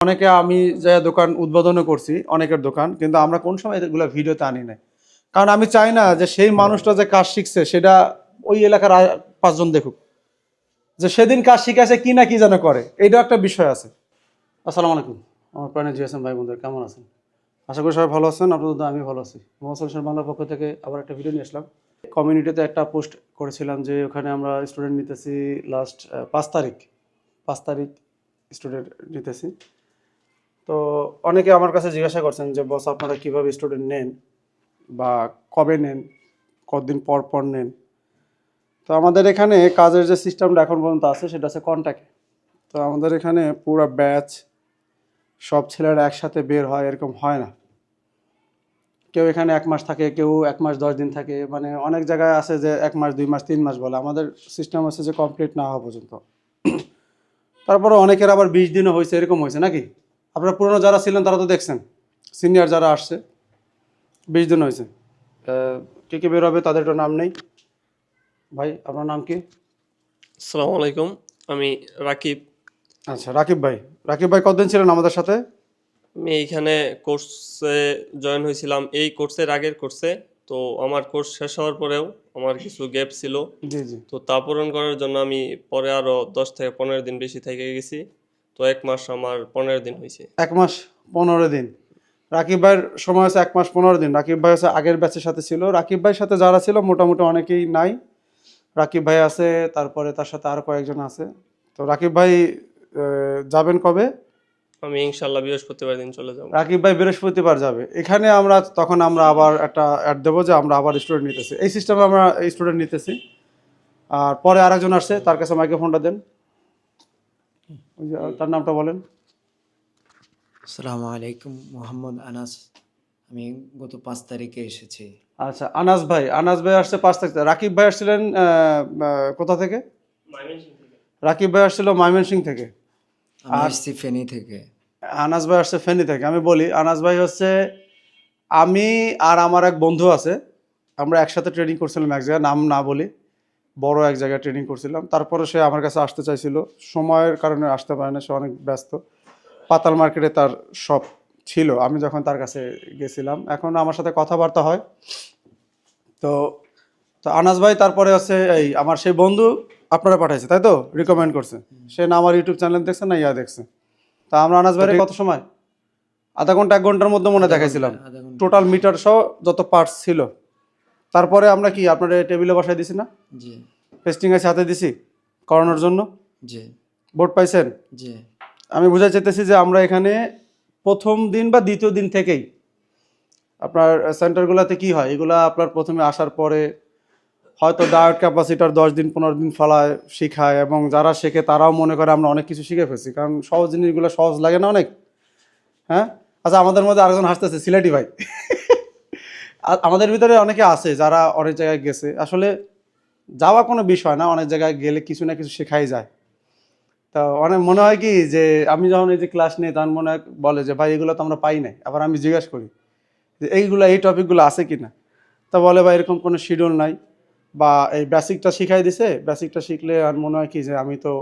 অনেকে আমি যে দোকান উদ্বোধনও করছি অনেকের দোকান, কিন্তু আমরা কোন সময় এগুলো ভিডিওতে আনি নাই। কারণ আমি চাই না যে সেই মানুষটা যে কাজ শিখছে সেটা ওই এলাকার পাঁচজন দেখুক যে সেদিন কাজ শিখেছে কি না কি যেন করে, এইটা একটা বিষয় আছে। আসসালামু আলাইকুম আমার প্রাণের জিএসএম ভাই বন্ধুরা, কেমন আছেন? আশা করি সবাই ভালো আছেন। আপনাদের তো আমি ভালো আছি। মোহাম্মদ সলিউশন বাংলার পক্ষ থেকে আবার একটা ভিডিও নিয়ে আসলাম। কমিউনিটিতে একটা পোস্ট করেছিলাম যে ওখানে আমরা স্টুডেন্ট নিতেছি লাস্ট 5 তারিখ স্টুডেন্ট নিতেছি। তো অনেকে আমার কাছে জিজ্ঞাসা করছেন যে বস আপনারা কীভাবে স্টুডেন্ট নেন বা কবে নেন, কতদিন পর পর নেন। তো আমাদের এখানে কাজের যে সিস্টেমটা এখন পর্যন্ত আছে সেটা আছে কন্ট্যাক্ট। তো আমাদের এখানে পুরো ব্যাচ সব ছেলেরা একসাথে বের হয় এরকম হয় না। কেউ এখানে 1 মাস থাকে, কেউ 1 মাস 10 দিন থাকে, মানে অনেক জায়গায় আছে যে 1 মাস 2 মাস 3 মাস বলে। আমাদের সিস্টেম আছে যে কমপ্লিট না হওয়া পর্যন্ত। তারপরে অনেকের আবার 20 দিনও হয়েছে, এরকম হয়েছে নাকি? আপনারা পুরনো যারা ছিলেন তারা তো দেখছেন, সিনিয়র যারা আসছে 20 দিন হয়েছে। কে কে বের হবে তাদের তো নাম নেই। ভাই আপনার নাম কি? আসসালামু আলাইকুম, আমি রাকিব। আচ্ছা রাকিব ভাই। রাকিব ভাই কতদিন ছিলেন আমাদের সাথে? আমি এইখানে কোর্সে জয়েন হয়েছিলাম, এই কোর্সের আগের কোর্সে। তো আমার কোর্স শেষ হওয়ার পরেও আমার কিছু গ্যাপ ছিল, জি জি। তো তা পূরণ করার জন্য আমি পরে আরও 10 থেকে 15 দিন বেশি থেকে গেছি। তো 1 মাস আমার 15 দিন হয়েছে। 1 মাস 15 দিন। রাকিব ভাইয়ের সময় হচ্ছে 1 মাস 15 দিন। রাকিব ভাই হচ্ছে আগের ব্যাচের সাথে ছিল। রাকিব ভাইয়ের সাথে যারা ছিল মোটামুটি অনেকেই নাই। রাকিব ভাই আছে, তারপরে তার সাথে আরও কয়েকজন আছে। তো রাকিব ভাই যাবেন কবে? আমি ইনশাল্লাহ বৃহস্পতিবার দিন চলে যাব। রাকিব ভাই বৃহস্পতিবার যাবে। এখানে আমরা তখন আমরা আবার একটা অ্যাড দেবো যে আমরা আবার স্টুডেন্ট নিতেছি, এই সিস্টেমে আমরা স্টুডেন্ট নিতেছি। আর পরে আরেকজন আসছে, তার কাছে মাইক্রোফোনটা দেন। ওই যে তার নামটা বলেন। আসসালামু আলাইকুম, মোহাম্মদ আনাস। আমি গত 5 তারিখে এসেছি। আচ্ছা আনাস ভাই। আনাস ভাই আসছে 5 তারিখ। রাকিব ভাই আসছিলেন কোথা থেকে? রাকিব ভাই আসছিল ময়মনসিংহ থেকে। আমি আর এসেছি ফেনী থেকে। আনাস ভাই আসছে ফেনী থেকে। আমি বলি, আনাস ভাই হচ্ছে, আমি আর আমার এক বন্ধু আছে, আমরা একসাথে ট্রেনিং করছিলাম এক জায়গায়, নাম না বলি, বড় এক জায়গায় ট্রেনিং করছিলাম। তারপরে সে আমার কাছে আসতে চাইছিল, সময়ের কারণে আসতে পারে না, সে অনেক ব্যস্ত। পাতাল মার্কেটে তার শপ ছিল আমি যখন তার কাছে গেছিলাম। এখন আমার সাথে কথাবার্তা হয়। তো তো আনাস ভাই তারপরে হচ্ছে এই আমার সেই বন্ধু আপনারা পাঠাইছে, তাই তো? রিকমেন্ড করছে। সে না আমার ইউটিউব চ্যানেল দেখছে না ইয়া দেখছে। তা আমরা আনাস ভাইয়ের কত সময়, আধা ঘন্টা 1 ঘন্টার মধ্যে মনে দেখাইছিলাম, আধা ঘন্টা। টোটাল মিটার সহ যত পার্টস ছিল। তারপরে আমরা কি আপনার টেবিলে বসাই দিছি না, জি পেস্টিং আছে হাতে দিছি করানোর জন্য। জি বোর্ড পাইছেন? জি আমি বুঝাই চাইতেছি যে আমরা এখানে প্রথম দিন বা দ্বিতীয় দিন থেকেই আপনার সেন্টারগুলোতে কি হয়, এগুলা আপনার প্রথমে আসার পরে হয়তো ডায়োড ক্যাপাসিটার 10 দিন 15 দিন ফলায় শিখায়, এবং যারা শেখে তারাও মনে করে আমরা অনেক কিছু শিখে ফেলছি, কারণ সহজ জিনিসগুলো সহজ লাগে না অনেক। হ্যাঁ, আচ্ছা আমাদের মধ্যে আরেকজন হাসতেছে, সিলেটি ভাই। আমাদের ভিতরে অনেকে আছে যারা অনেক জায়গায় গেছে, আসলে যাওয়া কোনো বিষয় না, অনেক জায়গায় গেলে কিছু না কিছু শেখাই যায়। তো অনেক মনে হয় কি যে আমি যখন এই যে ক্লাস নিই তখন মনে হয় বলে যে ভাই এগুলো তো আমরা পাই নাই। আবার আমি জিজ্ঞাসা করি যে এইগুলো এই টপিকগুলো আছে কি না। তা বলে ভাই এরকম কোনো শিডিউল নাই, বা এই বেসিকটা শিখাই দিছে, বেসিকটা শিখলে আর মনে হয় কি যে আমি তো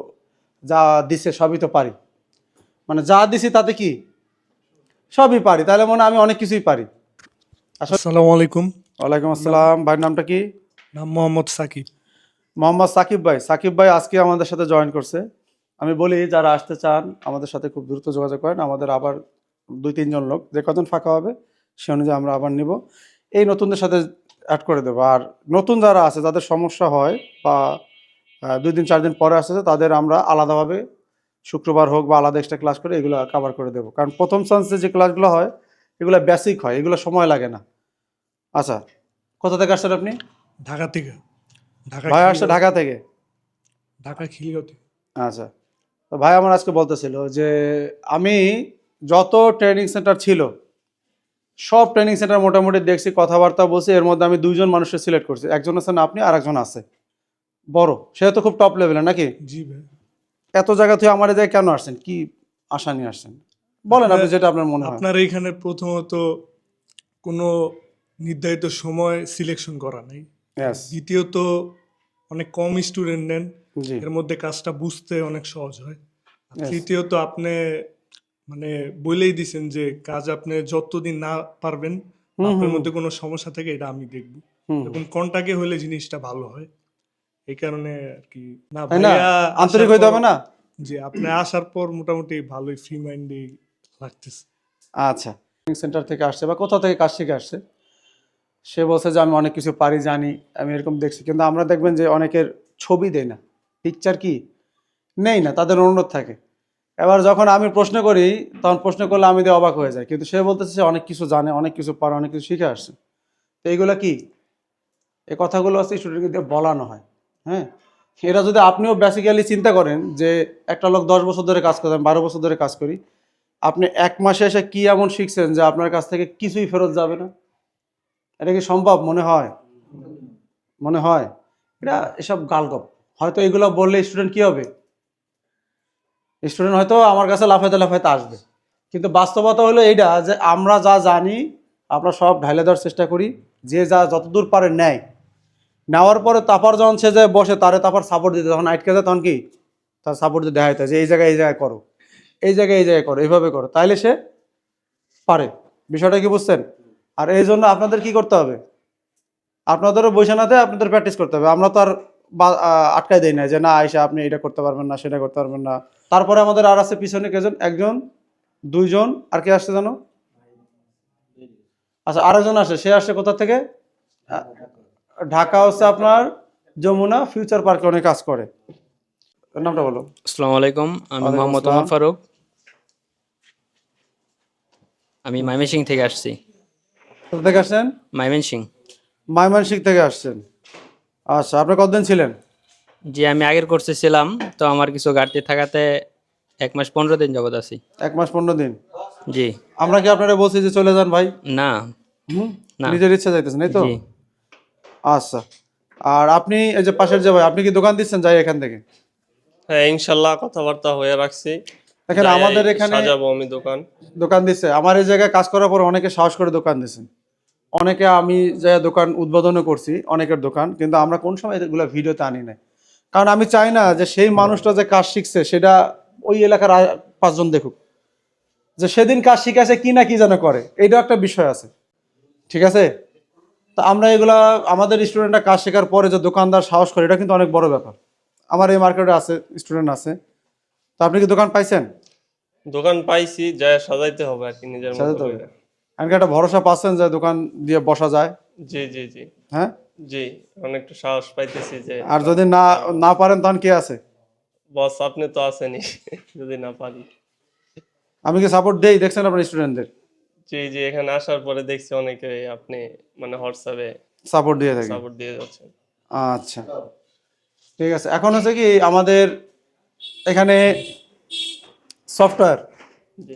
যা দিছে সবই তো পারি, মানে যা দিছি তাতে কি সবই পারি, তাহলে মনে হয় আমি অনেক কিছুই পারি। আসসালামু আলাইকুম। ওয়ালাইকুম আসসালাম। ভাইয়ের নামটা কি? নাম মোহাম্মদ সাকিব। মোহাম্মদ সাকিব ভাই। সাকিব ভাই আজকে আমাদের সাথে জয়েন করছে। আমি বলি যারা আসতে চান আমাদের সাথে খুব দ্রুত যোগাযোগ করেন, আমাদের আবার 2-3 জন লোক, যে কজন ফাঁকা হবে সে অনুযায়ী আমরা আবার নিব, এই নতুনদের সাথে অ্যাড করে দেবো। আর নতুন যারা আছে যাদের সমস্যা হয় বা 2 দিন 4 দিন পরে আসতেছে তাদের আমরা আলাদাভাবে শুক্রবার হোক বা আলাদা এক্সট্রা ক্লাস করে এগুলো কভার করে দেবো, কারণ প্রথম চান্সে যে ক্লাসগুলো হয় এগুলো বেসিক হয়, এগুলো সময় লাগে না। আচ্ছা, কোথা থেকে আসছেন আপনি? ঢাকা থেকে। ভাই আসছে ঢাকা থেকে। ঢাকা খিলগাঁও থেকে। আচ্ছা, তো ভাই আমার আজকে বলতেছিল যে আমি যত ট্রেনিং সেন্টার ছিল সব ট্রেনিং সেন্টার মোটামুটি দেখছি, কথাবার্তা বলছি, এর মধ্যে আমি 2 জন মানুষকে সিলেক্ট করছি। একজন আছেন আপনি আর একজন আছে বড়, সে তো খুব টপ লেভেলের নাকি? জি ভাই। এত জায়গা থেকে আমার এই জায়গায় কেন আসছেন, কি আশা নিয়ে আসছেন বলেন আপনি, যেটা আপনার মনে হয়। আপনার এইখানে প্রথমত কোনো নির্ধারিত সময় সিলেকশন করা নাই। Yes, দ্বিতীয়ত অনেক কম স্টুডেন্ট নেন, জি এর মধ্যে কাজটা বুঝতে অনেক সহজ হয়। আর Yes. তৃতীয়ত আপনি মানে বলেই দিছেন যে কাজ আপনি যতদিন না পারবেন বা হুম, আপনার হুম, মধ্যে কোনো সমস্যা থাকে এটা আমি দেখব। হুম। এখন কন্টাক্টে হলে জিনিসটা ভালো হয়। এই কারণে আর কি না তাই না? ভাইয়া আন্তরিক আসার হইতে পর, হবে না? যে আপনি আসার পর মোটামুটি ভালোই ফ্রি মাইন্ডে লাগতেছে। আচ্ছা। সেন্টার থেকে আসছে বা কোথা থেকে কাজ শিখে আসছে। সে বলছে যে আমি অনেক কিছু পারি জানি, আমি এরকম দেখছি। কিন্তু আমরা দেখবেন যে অনেকের ছবি দেয় না। পিকচার কি? নেই না, তাদের অনুরোধ থাকে। এবার যখন আমি প্রশ্ন করি, তখন প্রশ্ন করলে আমি দিয়ে অবাক হয়ে যাই। কিন্তু সে বলতেছে সে অনেক কিছু জানে, অনেক কিছু পারে, অনেক কিছু শিখে আসছে। তো এইগুলা কি? এই কথাগুলো হচ্ছে স্টুডেন্টকে দিয়ে বলানো হয়। হ্যাঁ? এটা যদি আপনিও বেসিক্যালি চিন্তা করেন যে একটা লোক ১০ বছর ধরে কাজ করে, আমি ১২ বছর ধরে কাজ করি। আপনি ১ মাসে এসে কি এমন শিখছেন যে আপনার কাছ থেকে কিছুই ফেরত যাবে না? এটা কি সম্ভব মনে হয়? মনে হয়? এটা এসব গালগপ। হয়তো এগুলো বললে স্টুডেন্ট কি হবে? স্টুডেন্ট হয়তো আমার কাছে লাফাইতে লাফাইতে আসবে। কিন্তু বাস্তবতা হলো এইটা যে আমরা যা জানি আমরা সব ঢাইলে দেওয়ার চেষ্টা করি। যে যা যতদূর পারে নেয়। নেওয়ার পরে তারপর যখন সে যে বসে তারে তারপর সাপোর্ট দিতে, যখন আটকে যায় তখন কি? তার সাপোর্ট দিয়ে দেখাইতে হয় যে এই জায়গায় করো, এই জায়গায় করো, এইভাবে করো। তাইলে সে পারে। বিষয়টা কি বুঝছেন? আর এই জন্য আপনাদের কি করতে হবে? আপনাদেরও বসে না দিয়ে আপনাদের প্র্যাকটিস করতে হবে। আমরা তো আর আটকাই দেই না যে না আইসা আপনি এটা করতে পারবেন না, সেটা করতে পারবেন না। তারপরে আমাদের আর আছে পিছনে কেজন, একজন, দুইজন, আর কে আসছে জানো? আচ্ছা, আরেকজন আসে। সে আসছে কোথা থেকে? আহ, ঢাকা হচ্ছে আপনার যমুনা ফিউচার পার্কে অনেক কাজ করে। ওর নামটা বলো। আসসালামু আলাইকুম, আমি ওয়ালাইকুম মোহাম্মদ আসসালাম। ওমর ফারুক। আমি ময়মনসিংহ থেকে আসছি। কোথা থেকে আসছেন? ময়মনসিংহ। ময়মনসিংহ থেকে আসছেন। আচ্ছা, আপনি কতদিন ছিলেন? জি, আমি আগের কোর্সে ছিলাম, তো আমার কিছু ঘাটতি থাকাতে 1 মাস 15 দিন যাবত আছি। ১ মাস ১৫ দিন। জি। আমরা কি আপনারা বলছি যে চলে যান ভাই? না। হুম, না। নিজের ইচ্ছা যাইতেছেন এই তো? জি। আচ্ছা। আর আপনি এই যে পাশের যে ভাই, আপনি কি দোকান দিচ্ছেন যাই এখান থেকে? হ্যাঁ, ইনশাল্লাহ কথাবার্তা হয়ে রাখছি। দেখেন যাই আমাদের এখানে সাজাবো আমি দোকান। দোকান দিচ্ছে। আমার এই জায়গায় কাজ করার পর অনেকে সাহস করে দোকান দিচ্ছেন। অনেকে আমি যে দোকান উদ্বোধনও করছি, অনেকের দোকান। কিন্তু আমরা কোন সময় এগুলো ভিডিওতে আনি নাই। কারণ আমি চাই না যে সেই মানুষটা যে কাজ শিখছে সেটা ওই এলাকার ৫ জন দেখুক। যে সেদিন কাজ শিখেছে কি না কি যেন করে। এইটাও একটা বিষয় আছে। ঠিক আছে? তা আমরা এগুলা আমাদের স্টুডেন্টরা কাজ শেখার পরে যে দোকানদার সাহস করে, এটা কিন্তু অনেক বড় ব্যাপার। আমার এই মার্কেটে আছে, স্টুডেন্ট আছে। তো আপনি কি দোকান পাইছেন? দোকান পাইছি, যা সাজাইতে হবে আর কি নিজের মতো সাজাতে হবে। করে। আমি কি একটা ভরসা পাচ্ছেন যে দোকান দিয়ে বসা যায়? জি জি জি হ্যাঁ? জি, অনেকটা সাহস পাইতেছি যে আর যদি না না পারেন তখন কে আছে? বস আপনি তো আছেনই যদি না পারি। আমি কি সাপোর্ট দেই, দেখছেন আপনার স্টুডেন্টদের জি জি, এখানে আসার পরে দেখছি অনেকে আপনি মানে হোয়াটসঅ্যাপে সাপোর্ট দিয়ে থাকেন। সাপোর্ট দিয়ে যাচ্ছেন। আচ্ছা, ঠিক আছে। এখন হচ্ছে কি আমাদের এখানে সফটওয়্যার জি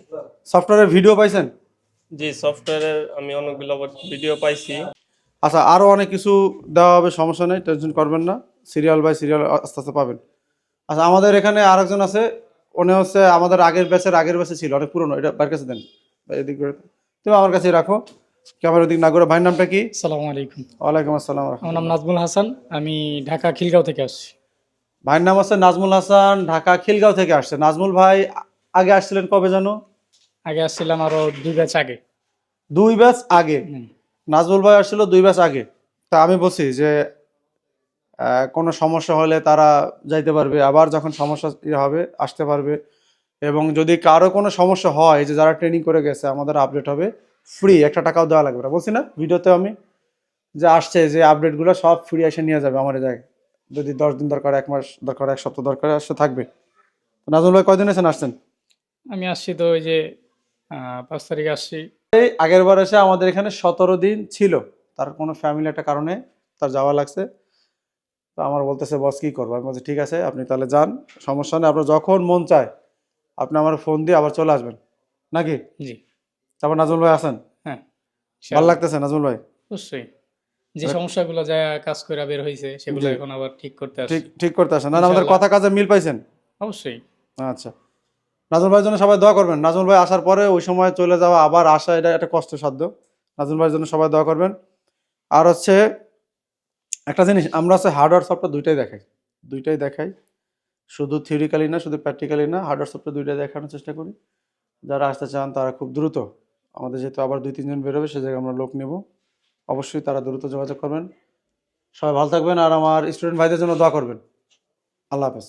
সফটওয়্যারের ভিডিও পাইছেন? জি, সফটওয়্যারের আমি অনেকগুলো ভিডিও পাইছি। আচ্ছা, আরও অনেক কিছু দেওয়া হবে, সমস্যা নেই, টেনশন করবেন না। সিরিয়াল বাই সিরিয়াল আস্তে আস্তে পাবেন। আচ্ছা, আমাদের এখানে আরেকজন আছে। উনি হচ্ছে আমাদের আগের ব্যাচে ছিল, অনেক পুরনো। এটা বাইরের কাছে দেন, এদিক করে তুমি আমার কাছে রাখো, ক্যামেরা দিক না করে। ভাইয়ের নামটা কি? আসসালামু আলাইকুম। ওয়ালাইকুম আসসালাম। আমার নাম নাজমুল হাসান, আমি ঢাকা খিলগাঁও থেকে আসছি। ভাইয়ের নাম আছে নাজমুল হাসান, ঢাকা খিলগাঁও থেকে আসছে। নাজমুল ভাই আগে আসছিলেন কবে জানো? আগে আসছিলাম আরো 2 ব্যাচ আগে। 2 ব্যাচ আগে। হুম। নাজমুল ভাই আসছিল 2 ব্যাচ আগে। তা আমি বলছি যে কোনো সমস্যা হলে তারা যাইতে পারবে, আবার যখন সমস্যা হবে আসতে পারবে। এবং যদি কারো কোনো সমস্যা হয়, যে যারা ট্রেনিং করে গেছে আমাদের আপডেট হবে ফ্রি, একটা টাকাও দেওয়া লাগবে না। বলছি না ভিডিওতে আমি যে আসছে যে আপডেটগুলো সব ফ্রি এসে নিয়ে যাবে আমার এই জায়গায়। যদি 10 দিন দরকার, 1 মাস দরকার, 1 সপ্তাহ দরকার, আসতে থাকবে। তো নাজমুল ভাই কয়দিন এসেছেন আসছেন? আমি আসছি তো ওই যে 5 তারিখে আসছি। এই আগের বার এসে আমাদের এখানে 17 দিন ছিল। তার কোনো ফ্যামিলি একটা কারণে তার যাওয়া লাগছে। তো আমার বলতেছে বস কি করবো? আমি বলছি ঠিক আছে আপনি তাহলে যান, সমস্যা নেই। আপনার যখন মন চায় আপনি আমার ফোন দিয়ে আবার চলে আসবেন নাকি? জি। তারপর নাজমুল ভাই আসেন। হ্যাঁ, ভালো লাগতেছে নাজমুল ভাই? অবশ্যই। যে সমস্যাগুলো যা কাজ করে বের হয়েছে সেগুলো জি। এখন আবার ঠিক করতে আসছি। ঠিক ঠিক করতে আসেন। না না, আমাদের ইনশাআল্লাহ। কথা কাজে মিল পাইছেন? অবশ্যই। আচ্ছা, নাজমুল ভাইয়ের জন্য সবাই দোয়া করবেন। নাজমুল ভাই আসার পরে ওই সময় চলে যাওয়া আবার আসা, এটা একটা কষ্টসাধ্য। নাজমুল ভাইয়ের জন্য সবাই দোয়া করবেন। আর হচ্ছে একটা জিনিস, আমরা হচ্ছে হার্ডওয়্যার সফটওয়্যার দুইটাই দেখাই। শুধু থিওরিক্যালি না, শুধু প্র্যাকটিক্যালি না, হার্ডওয়্যার সফটওয়্যার দুইটাই দেখানোর চেষ্টা করি। যারা আসতে চান তারা খুব দ্রুত, আমাদের যেহেতু আবার 2-3 জন বেরোবে, সে জায়গায় আমরা লোক নেব, অবশ্যই তারা দ্রুত যোগাযোগ করবেন। সবাই ভালো থাকবেন আর আমার স্টুডেন্ট ভাইদের জন্য দোয়া করবেন। আল্লাহ হাফেজ।